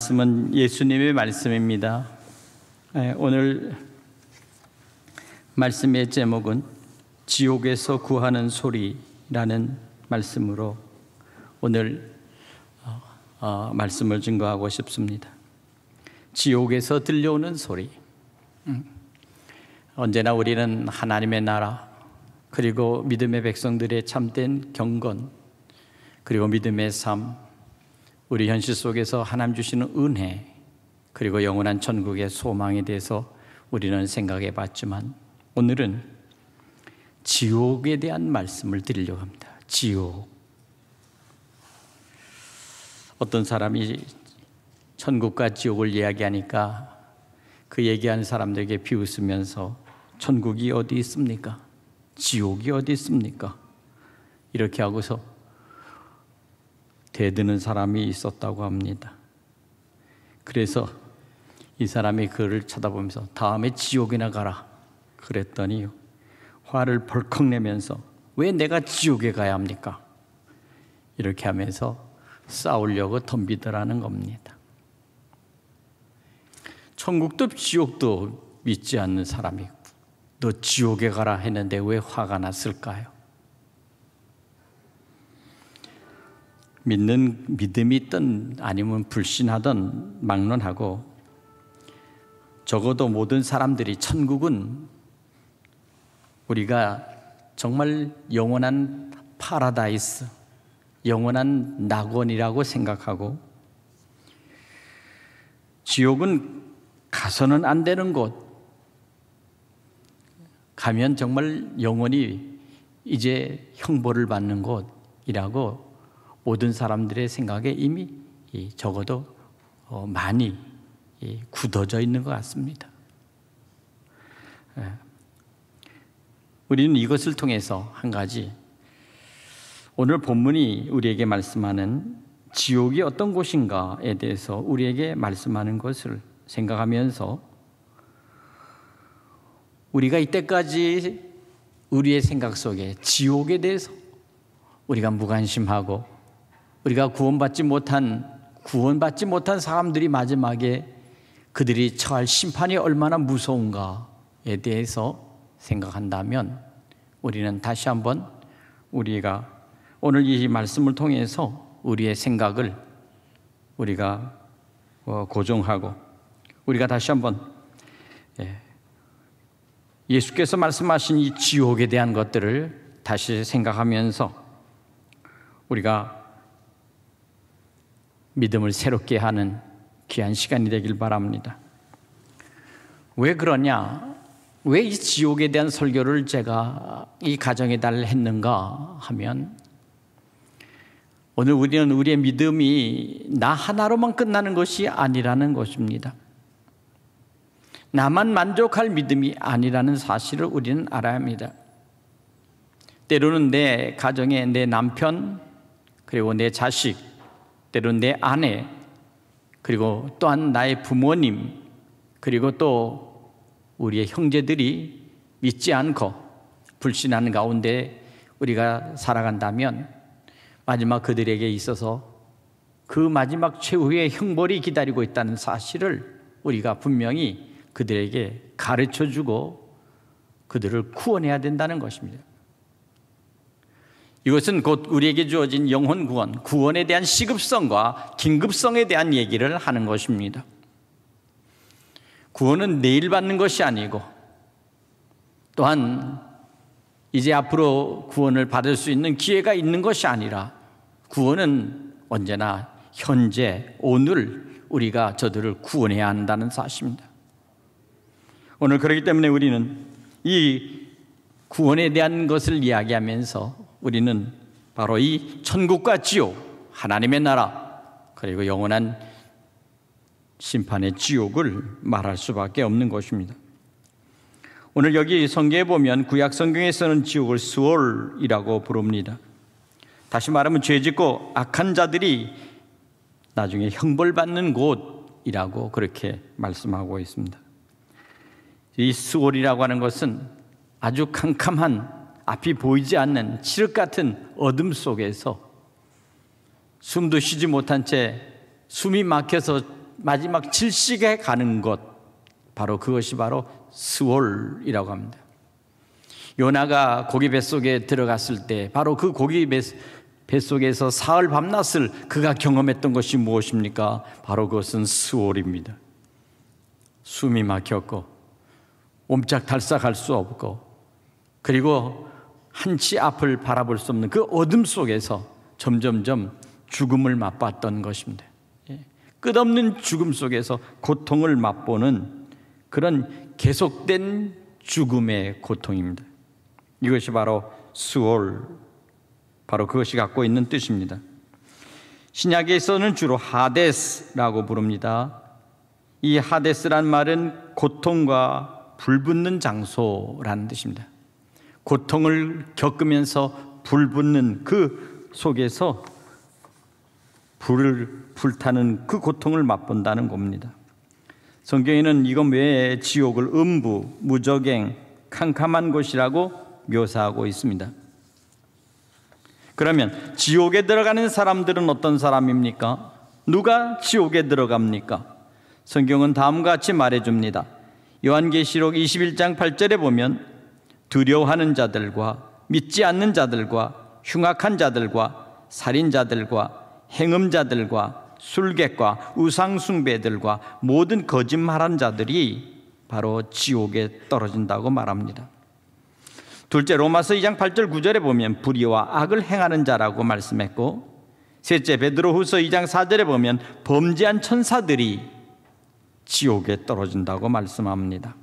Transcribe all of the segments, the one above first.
말씀은 예수님의 말씀입니다. 오늘 말씀의 제목은 지옥에서 구하는 소리라는 말씀으로 오늘 말씀을 증거하고 싶습니다. 지옥에서 들려오는 소리. 언제나 우리는 하나님의 나라, 그리고 믿음의 백성들의 참된 경건, 그리고 믿음의 삶, 우리 현실 속에서 하나님 주시는 은혜, 그리고 영원한 천국의 소망에 대해서 우리는 생각해 봤지만 오늘은 지옥에 대한 말씀을 드리려고 합니다. 지옥. 어떤 사람이 천국과 지옥을 이야기하니까 그 얘기하는 사람들에게 비웃으면서 천국이 어디 있습니까? 지옥이 어디 있습니까? 이렇게 하고서 대드는 사람이 있었다고 합니다. 그래서 이 사람이 그를 쳐다보면서 다음에 지옥이나 가라 그랬더니 화를 벌컥 내면서 왜 내가 지옥에 가야 합니까? 이렇게 하면서 싸우려고 덤비더라는 겁니다. 천국도 지옥도 믿지 않는 사람이 너 지옥에 가라 했는데 왜 화가 났을까요? 믿음이 있든 아니면 불신하든 막론하고 적어도 모든 사람들이 천국은 우리가 정말 영원한 파라다이스, 영원한 낙원이라고 생각하고 지옥은 가서는 안 되는 곳, 가면 정말 영원히 이제 형벌을 받는 곳이라고 모든 사람들의 생각에 이미 적어도 많이 굳어져 있는 것 같습니다. 우리는 이것을 통해서 한 가지, 오늘 본문이 우리에게 말씀하는 지옥이 어떤 곳인가에 대해서 우리에게 말씀하는 것을 생각하면서 우리가 이때까지 우리의 생각 속에 지옥에 대해서 우리가 무관심하고 우리가 구원받지 못한 사람들이 마지막에 그들이 처할 심판이 얼마나 무서운가에 대해서 생각한다면 우리는 다시 한번 우리가 오늘 이 말씀을 통해서 우리의 생각을 우리가 고정하고 우리가 다시 한번 예수께서 말씀하신 이 지옥에 대한 것들을 다시 생각하면서 우리가 믿음을 새롭게 하는 귀한 시간이 되길 바랍니다. 왜 그러냐? 왜 이 지옥에 대한 설교를 제가 이 가정에 달 했는가 하면 오늘 우리는 우리의 믿음이 나 하나로만 끝나는 것이 아니라는 것입니다. 나만 만족할 믿음이 아니라는 사실을 우리는 알아야 합니다. 때로는 내 가정에 내 남편, 그리고 내 자식, 때로는 내 아내, 그리고 또한 나의 부모님, 그리고 또 우리의 형제들이 믿지 않고 불신하는 가운데 우리가 살아간다면 마지막 그들에게 있어서 그 마지막 최후의 형벌이 기다리고 있다는 사실을 우리가 분명히 그들에게 가르쳐주고 그들을 구원해야 된다는 것입니다. 이것은 곧 우리에게 주어진 영혼 구원, 구원에 대한 시급성과 긴급성에 대한 얘기를 하는 것입니다. 구원은 내일 받는 것이 아니고 또한 이제 앞으로 구원을 받을 수 있는 기회가 있는 것이 아니라 구원은 언제나 현재, 오늘 우리가 저들을 구원해야 한다는 사실입니다. 오늘 그렇기 때문에 우리는 이 구원에 대한 것을 이야기하면서 우리는 바로 이 천국과 지옥, 하나님의 나라, 그리고 영원한 심판의 지옥을 말할 수밖에 없는 것입니다. 오늘 여기 성경에 보면 구약 성경에서는 지옥을 스월이라고 부릅니다. 다시 말하면 죄짓고 악한 자들이 나중에 형벌받는 곳이라고 그렇게 말씀하고 있습니다. 이 스월이라고 하는 것은 아주 캄캄한 앞이 보이지 않는 칠흑 같은 어둠 속에서 숨도 쉬지 못한 채 숨이 막혀서 마지막 질식에 가는 것, 바로 그것이 바로 스올이라고 합니다. 요나가 고기 뱃속에 들어갔을 때 바로 그 고기 뱃속에서 사흘 밤낮을 그가 경험했던 것이 무엇입니까? 바로 그것은 스올입니다. 숨이 막혔고 옴짝달싹할 수 없고, 그리고 한치 앞을 바라볼 수 없는 그 어둠 속에서 점점점 죽음을 맛봤던 것입니다. 끝없는 죽음 속에서 고통을 맛보는 그런 계속된 죽음의 고통입니다. 이것이 바로 스올, 바로 그것이 갖고 있는 뜻입니다. 신약에서는 주로 하데스라고 부릅니다. 이 하데스란 말은 고통과 불붙는 장소라는 뜻입니다. 고통을 겪으면서 불붙는 그 속에서 불타는 그 고통을 맛본다는 겁니다. 성경에는 이것 외에 지옥을 음부, 무저갱, 캄캄한 곳이라고 묘사하고 있습니다. 그러면 지옥에 들어가는 사람들은 어떤 사람입니까? 누가 지옥에 들어갑니까? 성경은 다음과 같이 말해줍니다. 요한계시록 21장 8절에 보면 두려워하는 자들과 믿지 않는 자들과 흉악한 자들과 살인자들과 행음자들과 술객과 우상숭배들과 모든 거짓말한 자들이 바로 지옥에 떨어진다고 말합니다. 둘째, 로마서 2장 8절 9절에 보면 불의와 악을 행하는 자라고 말씀했고, 셋째, 베드로후서 2장 4절에 보면 범죄한 천사들이 지옥에 떨어진다고 말씀합니다.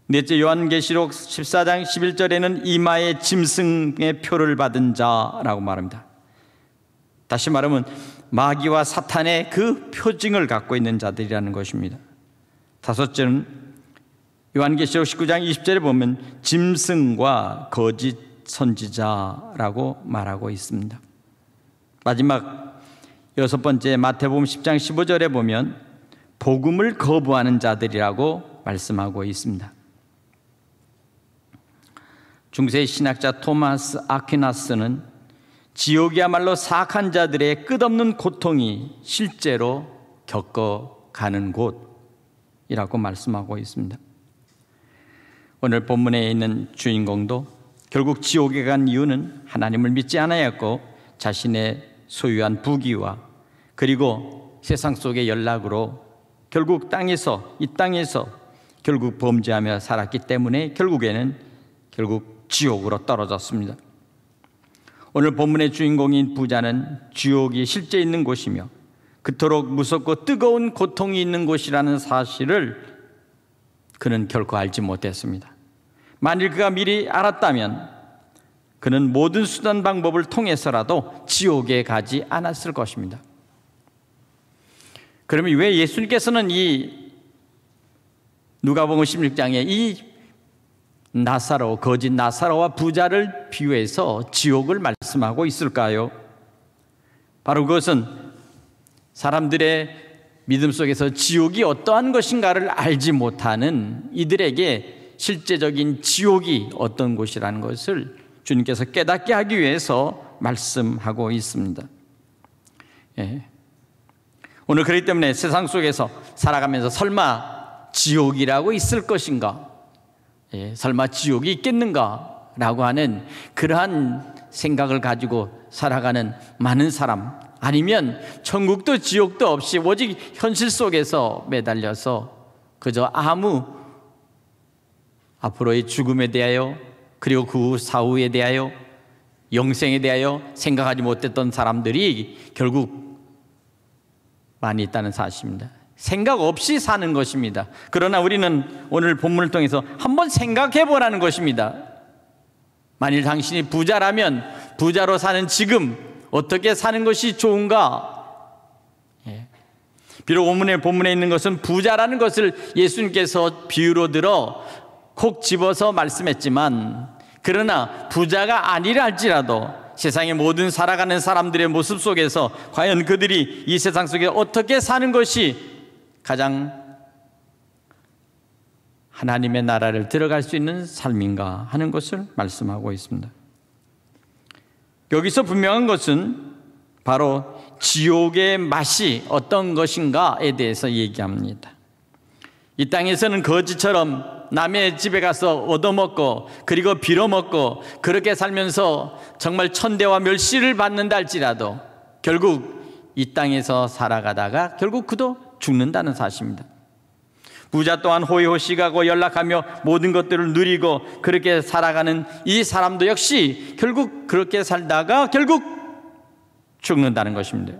넷째, 요한계시록 14장 11절에는 이마에 짐승의 표를 받은 자라고 말합니다. 다시 말하면 마귀와 사탄의 그 표징을 갖고 있는 자들이라는 것입니다. 다섯째는 요한계시록 19장 20절에 보면 짐승과 거짓 선지자라고 말하고 있습니다. 마지막 여섯 번째, 마태복음 10장 15절에 보면 복음을 거부하는 자들이라고 말씀하고 있습니다. 중세 신학자 토마스 아퀴나스는 지옥이야말로 사악한 자들의 끝없는 고통이 실제로 겪어가는 곳이라고 말씀하고 있습니다. 오늘 본문에 있는 주인공도 결국 지옥에 간 이유는 하나님을 믿지 않아였고 자신의 소유한 부귀와 그리고 세상 속의 연락으로 결국 이 땅에서 결국 범죄하며 살았기 때문에 결국에는 지옥으로 떨어졌습니다. 오늘 본문의 주인공인 부자는 지옥이 실제 있는 곳이며 그토록 무섭고 뜨거운 고통이 있는 곳이라는 사실을 그는 결코 알지 못했습니다. 만일 그가 미리 알았다면 그는 모든 수단 방법을 통해서라도 지옥에 가지 않았을 것입니다. 그러면 왜 예수님께서는 이 누가복음 16장에 이 거짓 나사로와 부자를 비유해서 지옥을 말씀하고 있을까요? 바로 그것은 사람들의 믿음 속에서 지옥이 어떠한 것인가를 알지 못하는 이들에게 실제적인 지옥이 어떤 곳이라는 것을 주님께서 깨닫게 하기 위해서 말씀하고 있습니다. 오늘 그렇기 때문에 세상 속에서 살아가면서 설마 지옥이라고 있을 것인가? 설마 지옥이 있겠는가? 라고 하는 그러한 생각을 가지고 살아가는 많은 사람, 아니면 천국도 지옥도 없이 오직 현실 속에서 매달려서 그저 아무 앞으로의 죽음에 대하여 그리고 그 사후에 대하여 영생에 대하여 생각하지 못했던 사람들이 결국 많이 있다는 사실입니다. 생각 없이 사는 것입니다. 그러나 우리는 오늘 본문을 통해서 한번 생각해 보라는 것입니다. 만일 당신이 부자라면 부자로 사는 지금 어떻게 사는 것이 좋은가? 비록 본문에 있는 것은 부자라는 것을 예수님께서 비유로 들어 콕 집어서 말씀했지만, 그러나 부자가 아니라 할지라도 세상의 모든 살아가는 사람들의 모습 속에서 과연 그들이 이 세상 속에 어떻게 사는 것이 가장 하나님의 나라를 들어갈 수 있는 삶인가 하는 것을 말씀하고 있습니다. 여기서 분명한 것은 바로 지옥의 맛이 어떤 것인가에 대해서 얘기합니다. 이 땅에서는 거지처럼 남의 집에 가서 얻어먹고 그리고 빌어먹고 그렇게 살면서 정말 천대와 멸시를 받는다 할지라도 결국 이 땅에서 살아가다가 결국 그도 죽는다는 사실입니다. 부자 또한 호의호식하고 연락하며 모든 것들을 누리고 그렇게 살아가는 이 사람도 역시 결국 그렇게 살다가 결국 죽는다는 것입니다.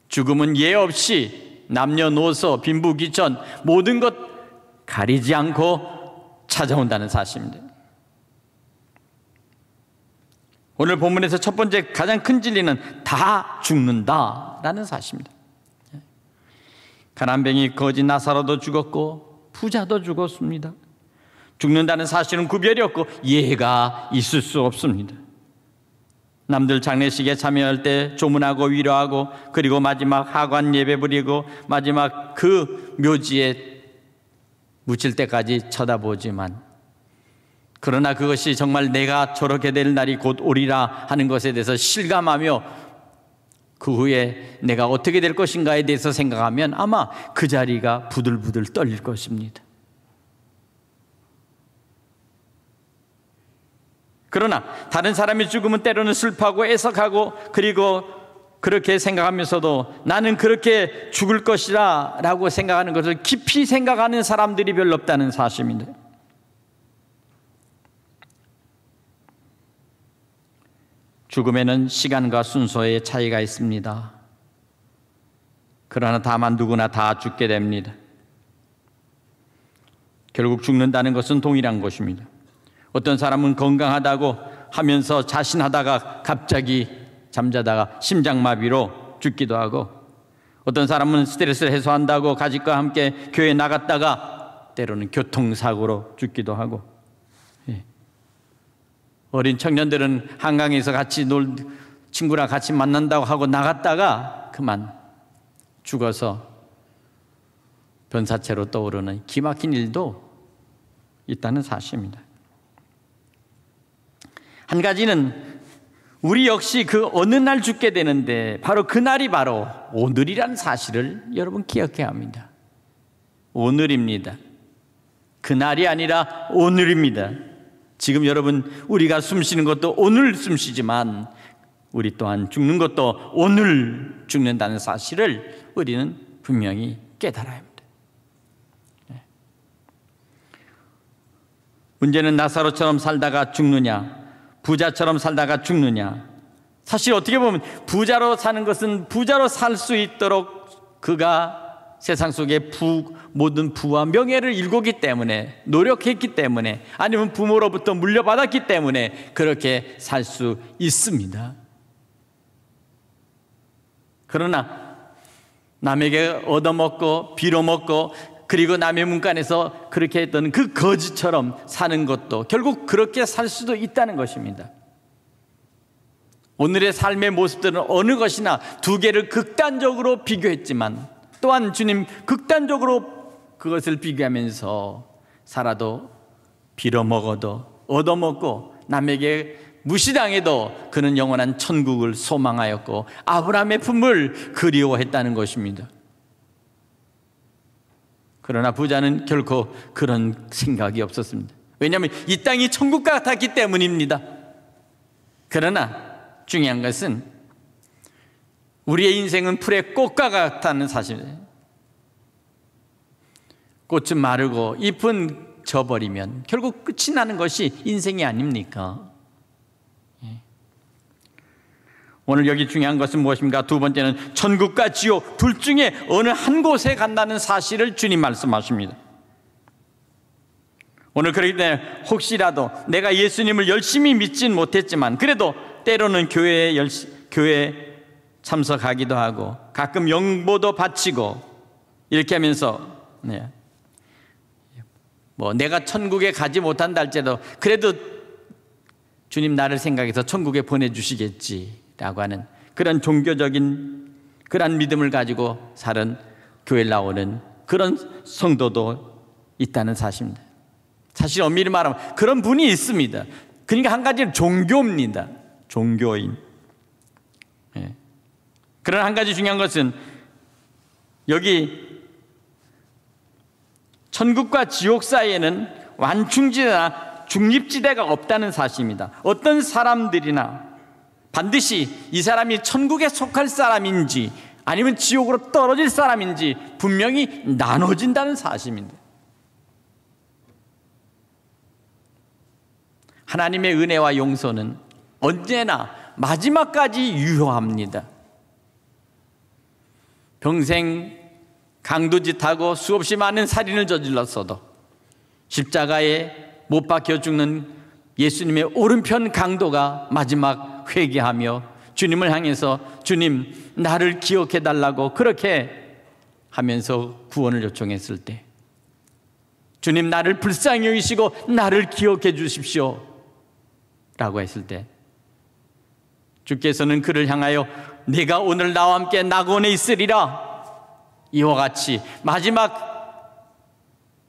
죽음은 예 없이 남녀노소 빈부귀천 모든 것 가리지 않고 찾아온다는 사실입니다. 오늘 본문에서 첫 번째 가장 큰 진리는 다 죽는다라는 사실입니다. 가난뱅이 거지 나사로도 죽었고 부자도 죽었습니다. 죽는다는 사실은 구별이 없고 예가 있을 수 없습니다. 남들 장례식에 참여할 때 조문하고 위로하고 그리고 마지막 하관 예배 부리고 마지막 그 묘지에 묻힐 때까지 쳐다보지만 그러나 그것이 정말 내가 저렇게 될 날이 곧 오리라 하는 것에 대해서 실감하며 그 후에 내가 어떻게 될 것인가에 대해서 생각하면 아마 그 자리가 부들부들 떨릴 것입니다. 그러나 다른 사람이 죽으면 때로는 슬퍼하고 애석하고 그리고 그렇게 생각하면서도 나는 그렇게 죽을 것이라 라고 생각하는 것을 깊이 생각하는 사람들이 별로 없다는 사실입니다. 죽음에는 시간과 순서의 차이가 있습니다. 그러나 다만 누구나 다 죽게 됩니다. 결국 죽는다는 것은 동일한 것입니다. 어떤 사람은 건강하다고 하면서 자신하다가 갑자기 잠자다가 심장마비로 죽기도 하고 어떤 사람은 스트레스를 해소한다고 가족과 함께 교회에 나갔다가 때로는 교통사고로 죽기도 하고 어린 청년들은 한강에서 같이 친구랑 같이 만난다고 하고 나갔다가 그만 죽어서 변사체로 떠오르는 기막힌 일도 있다는 사실입니다. 한 가지는 우리 역시 그 어느 날 죽게 되는데 바로 그날이 바로 오늘이라는 사실을 여러분 기억해야 합니다. 오늘입니다. 그날이 아니라 오늘입니다. 지금 여러분 우리가 숨쉬는 것도 오늘 숨쉬지만 우리 또한 죽는 것도 오늘 죽는다는 사실을 우리는 분명히 깨달아야 합니다. 문제는 나사로처럼 살다가 죽느냐 부자처럼 살다가 죽느냐. 사실 어떻게 보면 부자로 사는 것은 부자로 살 수 있도록 그가 세상 속에 모든 부와 명예를 일구기 때문에 노력했기 때문에 아니면 부모로부터 물려받았기 때문에 그렇게 살 수 있습니다. 그러나 남에게 얻어먹고 빌어먹고 그리고 남의 문간에서 그렇게 했던 그 거지처럼 사는 것도 결국 그렇게 살 수도 있다는 것입니다. 오늘의 삶의 모습들은 어느 것이나 두 개를 극단적으로 비교했지만 또한 주님 극단적으로 그것을 비교하면서 살아도 빌어먹어도 얻어먹고 남에게 무시당해도 그는 영원한 천국을 소망하였고 아브라함의 품을 그리워했다는 것입니다. 그러나 부자는 결코 그런 생각이 없었습니다. 왜냐하면 이 땅이 천국 같았기 때문입니다. 그러나 중요한 것은 우리의 인생은 풀의 꽃과 같다는 사실이에요. 꽃은 마르고 잎은 져버리면 결국 끝이 나는 것이 인생이 아닙니까? 오늘 여기 중요한 것은 무엇입니까? 두 번째는 천국과 지옥 둘 중에 어느 한 곳에 간다는 사실을 주님 말씀하십니다. 오늘 그렇기 때문에 혹시라도 내가 예수님을 열심히 믿진 못했지만 그래도 때로는 교회에 참석하기도 하고 가끔 영보도 바치고 이렇게 하면서 내가 천국에 가지 못한다 할지라도 그래도 주님 나를 생각해서 천국에 보내주시겠지라고 하는 그런 종교적인 그런 믿음을 가지고 사는 교회에 나오는 그런 성도도 있다는 사실입니다. 사실 엄밀히 말하면 그런 분이 있습니다. 그러니까 한 가지는 종교입니다. 종교인. 그러나 한 가지 중요한 것은 여기 천국과 지옥 사이에는 완충지대나 중립지대가 없다는 사실입니다. 어떤 사람들이나 반드시 이 사람이 천국에 속할 사람인지 아니면 지옥으로 떨어질 사람인지 분명히 나눠진다는 사실입니다. 하나님의 은혜와 용서는 언제나 마지막까지 유효합니다. 평생 강도짓하고 수없이 많은 살인을 저질렀어도 십자가에 못 박혀 죽는 예수님의 오른편 강도가 마지막 회개하며 주님을 향해서 주님 나를 기억해 달라고 그렇게 하면서 구원을 요청했을 때 주님 나를 불쌍히 여기시고 나를 기억해 주십시오 라고 했을 때 주께서는 그를 향하여 내가 오늘 나와 함께 낙원에 있으리라 이와 같이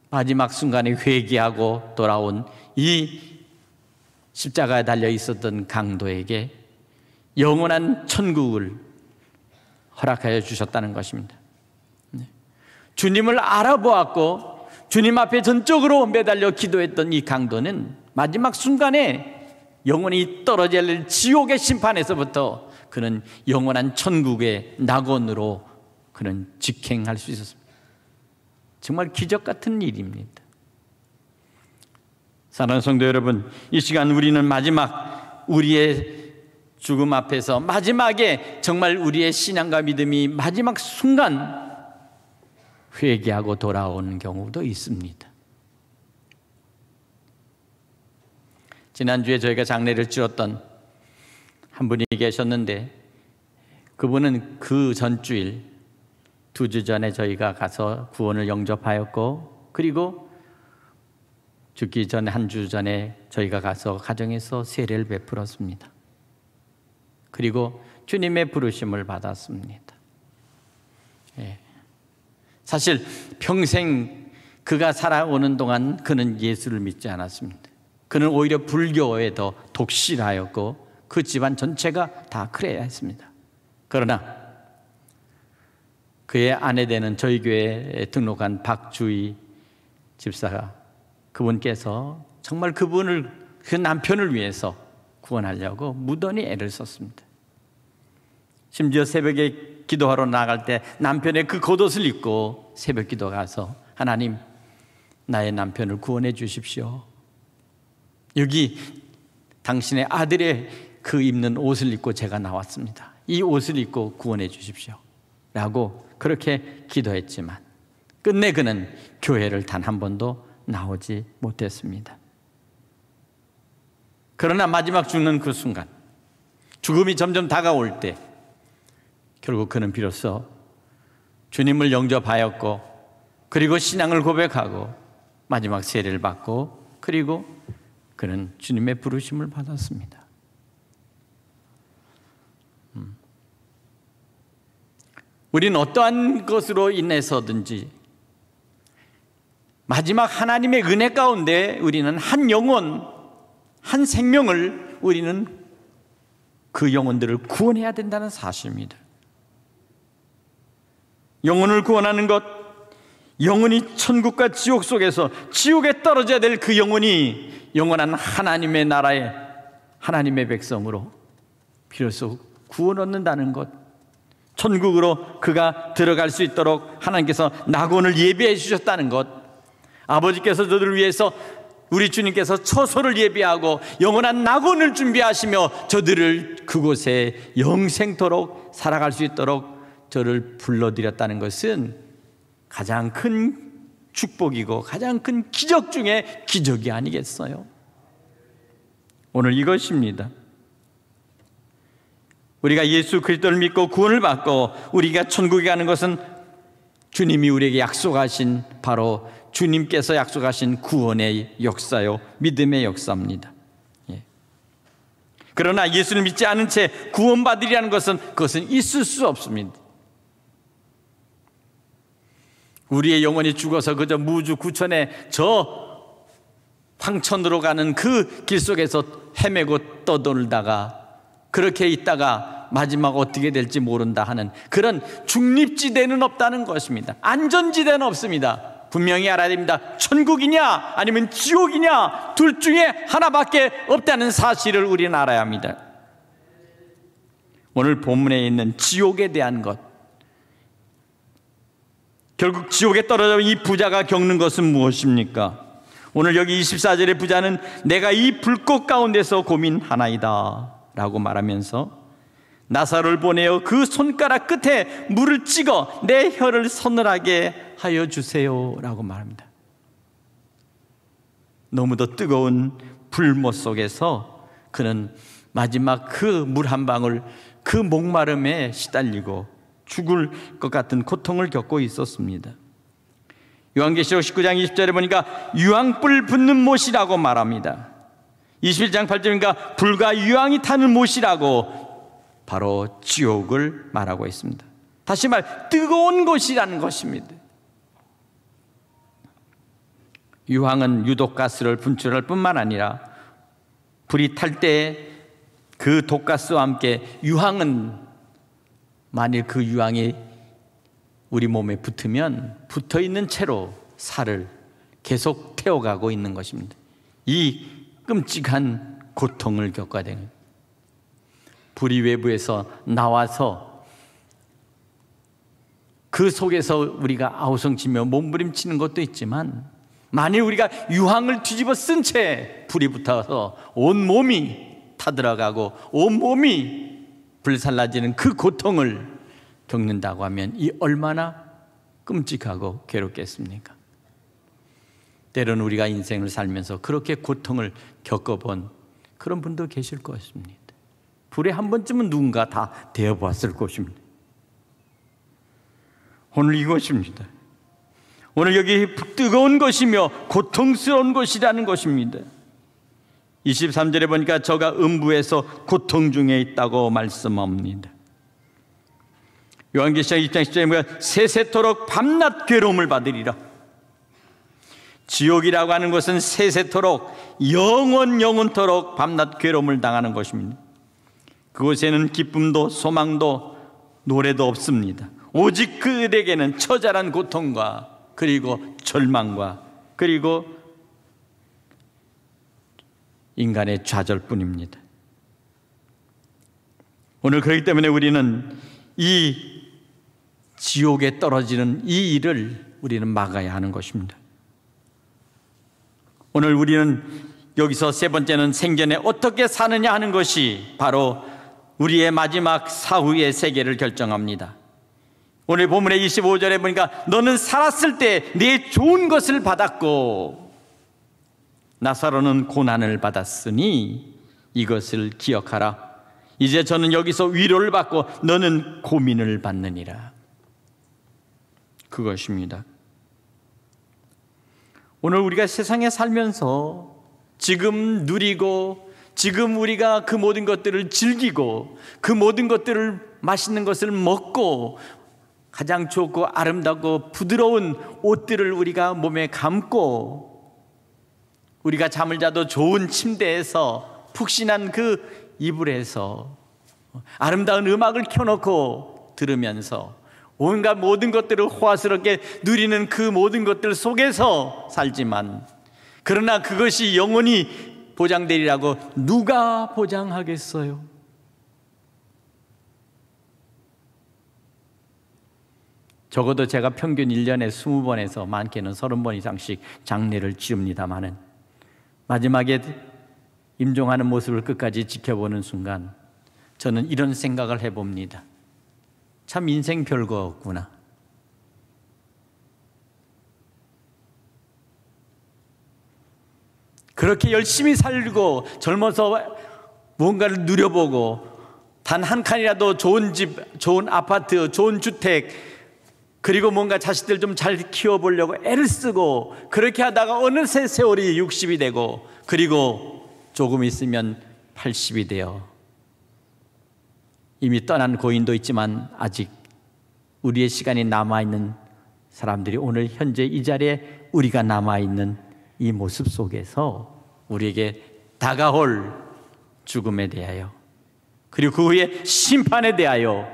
마지막 순간에 회개하고 돌아온 이 십자가에 달려 있었던 강도에게 영원한 천국을 허락하여 주셨다는 것입니다. 주님을 알아보았고 주님 앞에 전적으로 매달려 기도했던 이 강도는 마지막 순간에 영원히 떨어져야 할 지옥의 심판에서부터 그는 영원한 천국의 낙원으로 그는 직행할 수 있었습니다. 정말 기적 같은 일입니다. 사랑하는 성도 여러분, 이 시간 우리는 마지막 우리의 죽음 앞에서 마지막에 정말 우리의 신앙과 믿음이 마지막 순간 회개하고 돌아오는 경우도 있습니다. 지난주에 저희가 장례를 치렀던 한 분이 계셨는데 그분은 그 전주일 2주 전에 저희가 가서 구원을 영접하였고 그리고 죽기 전 한 주 전에 저희가 가서 가정에서 세례를 베풀었습니다. 그리고 주님의 부르심을 받았습니다. 사실 평생 그가 살아오는 동안 그는 예수를 믿지 않았습니다. 그는 오히려 불교에 더 독실하였고 그 집안 전체가 다 그래야 했습니다. 그러나 그의 아내 되는 저희 교회에 등록한 박주희 집사가 그분께서 정말 그 남편을 위해서 구원하려고 무던히 애를 썼습니다. 심지어 새벽에 기도하러 나갈 때 남편의 그 겉옷을 입고 새벽 기도 가서 하나님 나의 남편을 구원해 주십시오. 여기 당신의 아들의 그 입는 옷을 입고 제가 나왔습니다. 이 옷을 입고 구원해 주십시오 라고 그렇게 기도했지만 끝내 그는 교회를 단 한 번도 나오지 못했습니다. 그러나 마지막 죽는 그 순간 죽음이 점점 다가올 때 결국 그는 비로소 주님을 영접하였고 그리고 신앙을 고백하고 마지막 세례를 받고 그리고 그는 주님의 부르심을 받았습니다. 우리는 어떠한 것으로 인해서든지 마지막 하나님의 은혜 가운데 우리는 한 영혼, 한 생명을 우리는 그 영혼들을 구원해야 된다는 사실입니다. 영혼을 구원하는 것, 영혼이 천국과 지옥 속에서 지옥에 떨어져야 될 그 영혼이 영원한 하나님의 나라의 하나님의 백성으로 비로소 구원 얻는다는 것, 천국으로 그가 들어갈 수 있도록 하나님께서 낙원을 예비해 주셨다는 것, 아버지께서 저들을 위해서 우리 주님께서 처소를 예비하고 영원한 낙원을 준비하시며 저들을 그곳에 영생토록 살아갈 수 있도록 저를 불러들였다는 것은 가장 큰 축복이고 가장 큰 기적 중에 기적이 아니겠어요? 오늘 이것입니다. 우리가 예수 그리스도를 믿고 구원을 받고 우리가 천국에 가는 것은 주님이 우리에게 약속하신 바로 주님께서 약속하신 구원의 역사요 믿음의 역사입니다. 그러나 예수를 믿지 않은 채 구원받으리라는 것은 그것은 있을 수 없습니다. 우리의 영혼이 죽어서 그저 무주 구천의 저 황천으로 가는 그 길 속에서 헤매고 떠돌다가 그렇게 있다가 마지막 어떻게 될지 모른다 하는 그런 중립지대는 없다는 것입니다. 안전지대는 없습니다. 분명히 알아야 됩니다. 천국이냐 아니면 지옥이냐 둘 중에 하나밖에 없다는 사실을 우리는 알아야 합니다. 오늘 본문에 있는 지옥에 대한 것, 결국 지옥에 떨어져 이 부자가 겪는 것은 무엇입니까? 오늘 여기 24절의 부자는 내가 이 불꽃 가운데서 고민하나이다 라고 말하면서 나사로를 보내어 그 손가락 끝에 물을 찍어 내 혀를 서늘하게 하여 주세요 라고 말합니다. 너무도 뜨거운 불못 속에서 그는 마지막 그 물 한 방울, 그 목마름에 시달리고 죽을 것 같은 고통을 겪고 있었습니다. 요한계시록 19장 20절에 보니까 유황불 붙는 못이라고 말합니다. 21장 8절이니까 불과 유황이 타는 못이라고 바로 지옥을 말하고 있습니다. 다시 말 뜨거운 곳이라는 것입니다. 유황은 유독가스를 분출할 뿐만 아니라 불이 탈 때 그 독가스와 함께 유황은 만일 그 유황이 우리 몸에 붙으면 붙어있는 채로 살을 계속 태워가고 있는 것입니다. 이 끔찍한 고통을 겪어야 되는, 불이 외부에서 나와서 그 속에서 우리가 아우성치며 몸부림치는 것도 있지만 만일 우리가 유황을 뒤집어 쓴 채 불이 붙어서 온 몸이 타들어가고 온 몸이 불살라지는 그 고통을 겪는다고 하면 이 얼마나 끔찍하고 괴롭겠습니까? 때로는 우리가 인생을 살면서 그렇게 고통을 겪어본 그런 분도 계실 것입니다. 불에 한 번쯤은 누군가 다 데워봤을 것입니다. 오늘 이것입니다. 오늘 여기 뜨거운 것이며 고통스러운 것이라는 것입니다. 23절에 보니까 저가 음부에서 고통 중에 있다고 말씀합니다. 요한계시록 2장 10절에 보니까 세세토록 밤낮 괴로움을 받으리라. 지옥이라고 하는 것은 세세토록 영원토록 밤낮 괴로움을 당하는 것입니다. 그곳에는 기쁨도 소망도 노래도 없습니다. 오직 그들에게는 처절한 고통과 그리고 절망과 그리고 인간의 좌절뿐입니다. 오늘 그렇기 때문에 우리는 이 지옥에 떨어지는 이 일을 우리는 막아야 하는 것입니다. 오늘 우리는 여기서 세 번째는 생전에 어떻게 사느냐 하는 것이 바로 우리의 마지막 사후의 세계를 결정합니다. 오늘 본문의 25절에 보니까 너는 살았을 때 네 좋은 것을 받았고 나사로는 고난을 받았으니 이것을 기억하라. 이제 저는 여기서 위로를 받고 너는 고민을 받느니라. 그것입니다. 오늘 우리가 세상에 살면서 지금 누리고 지금 우리가 그 모든 것들을 즐기고 그 모든 것들을 맛있는 것을 먹고 가장 좋고 아름답고 부드러운 옷들을 우리가 몸에 감고 우리가 잠을 자도 좋은 침대에서 푹신한 그 이불에서 아름다운 음악을 켜놓고 들으면서 온갖 모든 것들을 호화스럽게 누리는 그 모든 것들 속에서 살지만 그러나 그것이 영원히 보장되리라고 누가 보장하겠어요? 적어도 제가 평균 1년에 20번에서 많게는 30번 이상씩 장례를 치릅니다마는 마지막에 임종하는 모습을 끝까지 지켜보는 순간 저는 이런 생각을 해봅니다. 참 인생 별거 없구나. 그렇게 열심히 살고 젊어서 무언가를 누려보고 단 한 칸이라도 좋은 집, 좋은 아파트, 좋은 주택 그리고 뭔가 자식들 좀 잘 키워보려고 애를 쓰고 그렇게 하다가 어느새 세월이 60이 되고 그리고 조금 있으면 80이 되어 이미 떠난 고인도 있지만 아직 우리의 시간이 남아있는 사람들이 오늘 현재 이 자리에 우리가 남아있는 이 모습 속에서 우리에게 다가올 죽음에 대하여 그리고 그 후에 심판에 대하여,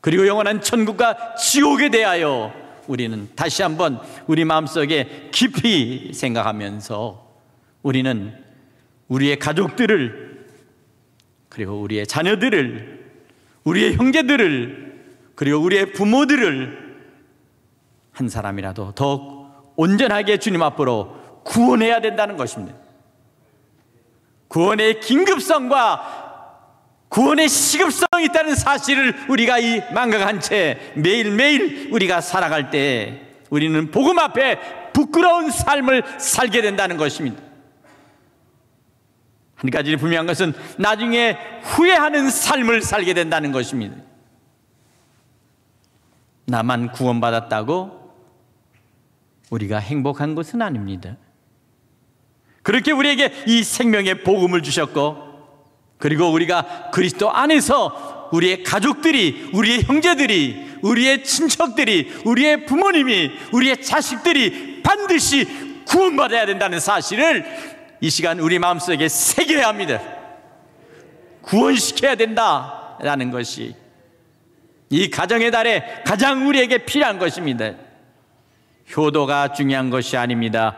그리고 영원한 천국과 지옥에 대하여 우리는 다시 한번 우리 마음속에 깊이 생각하면서 우리는 우리의 가족들을, 그리고 우리의 자녀들을, 우리의 형제들을, 그리고 우리의 부모들을 한 사람이라도 더욱 온전하게 주님 앞으로 구원해야 된다는 것입니다. 구원의 긴급성과 구원의 시급성이 있다는 사실을 우리가 이 망각한 채 매일매일 우리가 살아갈 때 우리는 복음 앞에 부끄러운 삶을 살게 된다는 것입니다. 한 가지 분명한 것은 나중에 후회하는 삶을 살게 된다는 것입니다. 나만 구원받았다고 우리가 행복한 것은 아닙니다. 그렇게 우리에게 이 생명의 복음을 주셨고, 그리고 우리가 그리스도 안에서 우리의 가족들이, 우리의 형제들이, 우리의 친척들이, 우리의 부모님이, 우리의 자식들이 반드시 구원받아야 된다는 사실을 이 시간 우리 마음속에 새겨야 합니다. 구원시켜야 된다라는 것이 이 가정의 달에 가장 우리에게 필요한 것입니다. 효도가 중요한 것이 아닙니다.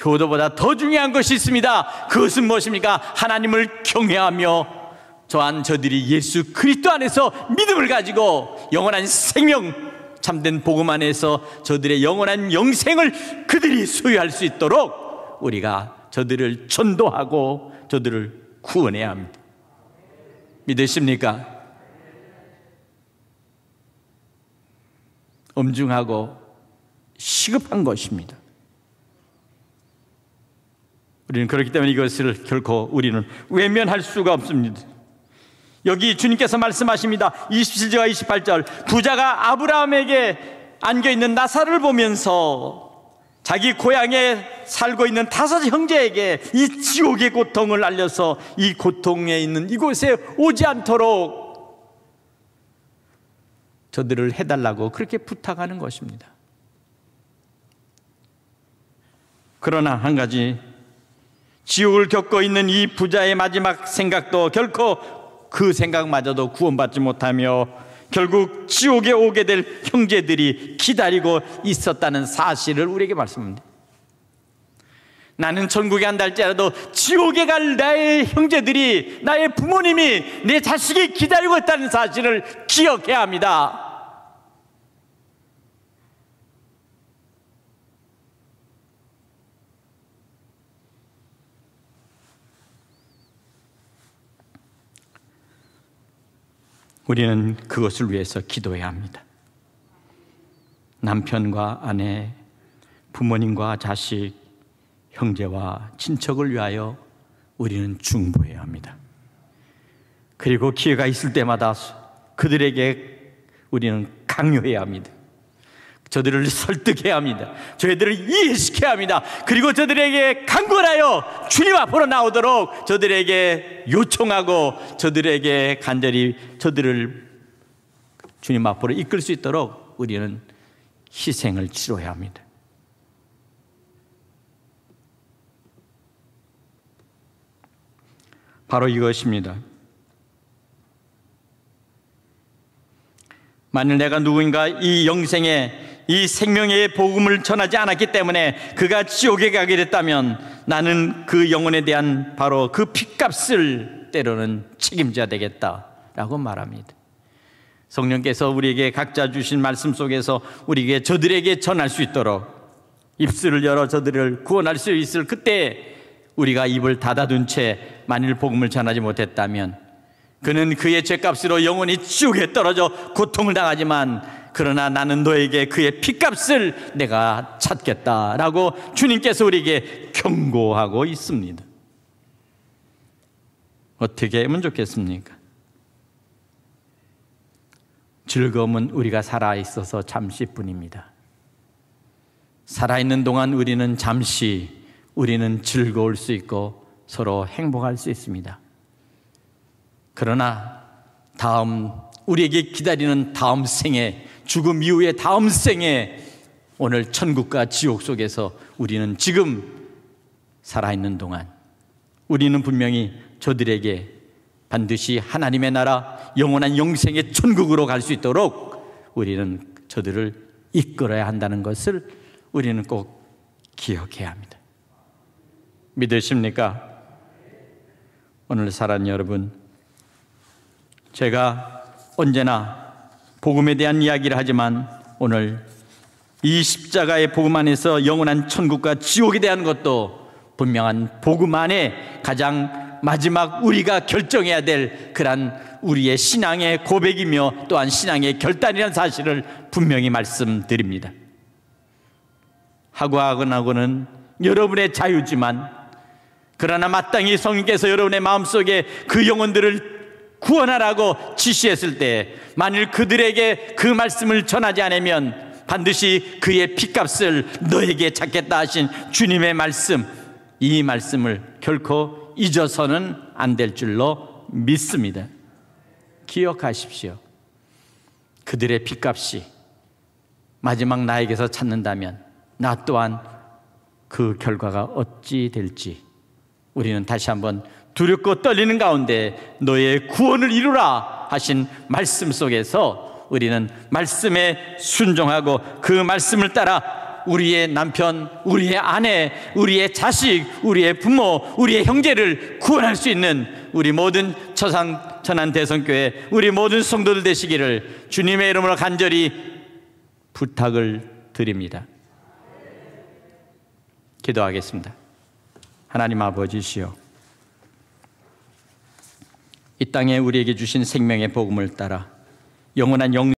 효도보다 더 중요한 것이 있습니다. 그것은 무엇입니까? 하나님을 경외하며 또한 저들이 예수 그리스도 안에서 믿음을 가지고 영원한 생명, 참된 복음 안에서 저들의 영원한 영생을 그들이 소유할 수 있도록 우리가 저들을 전도하고 저들을 구원해야 합니다. 믿으십니까? 엄중하고 시급한 것입니다. 우리는 그렇기 때문에 이것을 결코 우리는 외면할 수가 없습니다. 여기 주님께서 말씀하십니다. 27절과 28절, 부자가 아브라함에게 안겨있는 나사로를 보면서 자기 고향에 살고 있는 다섯 형제에게 이 지옥의 고통을 알려서 이 고통에 있는 이곳에 오지 않도록 저들을 해달라고 그렇게 부탁하는 것입니다. 그러나 한 가지, 지옥을 겪고 있는 이 부자의 마지막 생각도 결코 그 생각마저도 구원받지 못하며 결국 지옥에 오게 될 형제들이 기다리고 있었다는 사실을 우리에게 말씀합니다. 나는 천국에 간다 할지라도 지옥에 갈 나의 형제들이, 나의 부모님이, 내 자식이 기다리고 있다는 사실을 기억해야 합니다. 우리는 그것을 위해서 기도해야 합니다. 남편과 아내, 부모님과 자식, 형제와 친척을 위하여 우리는 중보해야 합니다. 그리고 기회가 있을 때마다 그들에게 우리는 강요해야 합니다. 저들을 설득해야 합니다. 저희들을 이해시켜야 합니다. 그리고 저들에게 간구하여 주님 앞으로 나오도록 저들에게 요청하고 저들에게 간절히 저들을 주님 앞으로 이끌 수 있도록 우리는 희생을 치러야 합니다. 바로 이것입니다. 만일 내가 누구인가 이 영생에 이 생명의 복음을 전하지 않았기 때문에 그가 지옥에 가게 됐다면 나는 그 영혼에 대한 바로 그 핏값을 때로는 책임져야 되겠다라고 말합니다. 성령께서 우리에게 각자 주신 말씀 속에서 우리에게 저들에게 전할 수 있도록 입술을 열어 저들을 구원할 수 있을 그때 우리가 입을 닫아둔 채 만일 복음을 전하지 못했다면 그는 그의 죄값으로 영원히 지옥에 떨어져 고통을 당하지만 그러나 나는 너에게 그의 핏값을 내가 찾겠다라고 주님께서 우리에게 경고하고 있습니다. 어떻게 하면 좋겠습니까? 즐거움은 우리가 살아있어서 잠시뿐입니다. 살아있는 동안 우리는 즐거울 수 있고 서로 행복할 수 있습니다. 그러나 우리에게 기다리는 다음 생에, 죽음 이후의 다음 생에 오늘 천국과 지옥 속에서 우리는 지금 살아있는 동안 우리는 분명히 저들에게 반드시 하나님의 나라, 영원한 영생의 천국으로 갈 수 있도록 우리는 저들을 이끌어야 한다는 것을 우리는 꼭 기억해야 합니다. 믿으십니까? 오늘 사랑하는 여러분, 제가 언제나 복음에 대한 이야기를 하지만 오늘 이 십자가의 복음 안에서 영원한 천국과 지옥에 대한 것도 분명한 복음 안에 가장 마지막 우리가 결정해야 될 그러한 우리의 신앙의 고백이며 또한 신앙의 결단이라는 사실을 분명히 말씀드립니다. 하고는 여러분의 자유지만, 그러나 마땅히 성령께서 여러분의 마음속에 그 영혼들을 구원하라고 지시했을 때 만일 그들에게 그 말씀을 전하지 않으면 반드시 그의 핏값을 너에게 찾겠다 하신 주님의 말씀, 이 말씀을 결코 잊어서는 안 될 줄로 믿습니다. 기억하십시오. 그들의 핏값이 마지막 나에게서 찾는다면 나 또한 그 결과가 어찌 될지 우리는 다시 한번 두렵고 떨리는 가운데 너의 구원을 이루라 하신 말씀 속에서 우리는 말씀에 순종하고 그 말씀을 따라 우리의 남편, 우리의 아내, 우리의 자식, 우리의 부모, 우리의 형제를 구원할 수 있는 우리 모든 천안대성교회, 우리 모든 성도들 되시기를 주님의 이름으로 간절히 부탁을 드립니다. 기도하겠습니다. 하나님 아버지시여, 이 땅에 우리에게 주신 생명의 복음을 따라 영원한